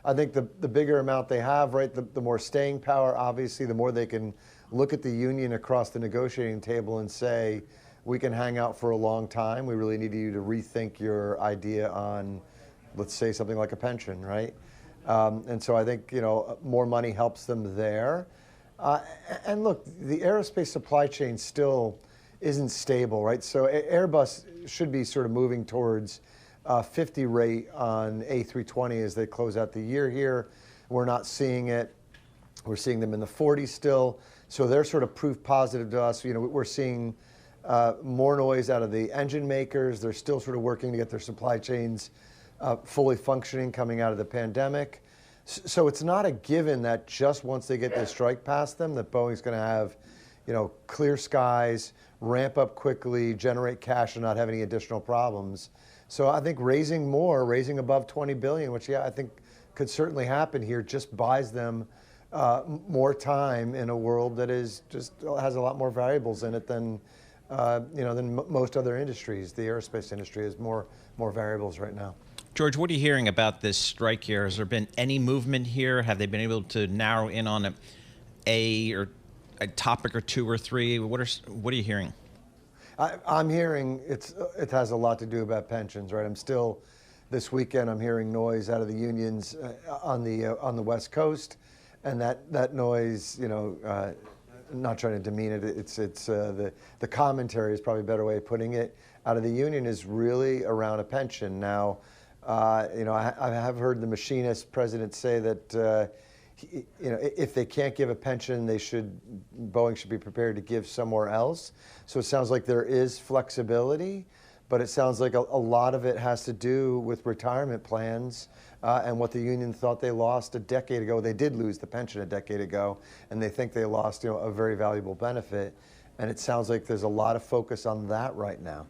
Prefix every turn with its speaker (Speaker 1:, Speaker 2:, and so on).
Speaker 1: I think the bigger amount they have, right, the more staying power, obviously, the more they can look at the union across the negotiating table and say, we can hang out for a long time. We really need you to rethink your idea on, let's say, something like a pension, right? And so I think, more money helps them there. And look, the aerospace supply chain still isn't stable, right? So Airbus should be sort of moving towards 50 rate on A320 as they close out the year here. We're not seeing it. We're seeing them in the 40s still. So they're sort of proof positive to us. We're seeing more noise out of the engine makers. They're still sort of working to get their supply chains fully functioning coming out of the pandemic. So it's not a given that just once they get this strike past them, that Boeing's going to have, clear skies, ramp up quickly, generate cash, and not have any additional problems. So I think raising above $20 billion, which I think could certainly happen here, just buys them more time in a world that is just has a lot more variables in it than most other industries. The aerospace industry has more variables right now.
Speaker 2: George, what are you hearing about this strike here? Has there been any movement here? Have they been able to narrow in on a topic or two or three? What are you hearing?
Speaker 1: I'm hearing it has a lot to do about pensions, right? This weekend I'm hearing noise out of the unions on the West Coast, and that noise, I'm not trying to demean it. It's the commentary is probably a better way of putting it. Out of the union is really around a pension. Now, I have heard the machinist president say that if they can't give a pension, Boeing should be prepared to give somewhere else. So it sounds like there is flexibility, but it sounds like a lot of it has to do with retirement plans and what the union thought they lost a decade ago. They did lose the pension a decade ago, and they think they lost a very valuable benefit. And it sounds like there's a lot of focus on that right now.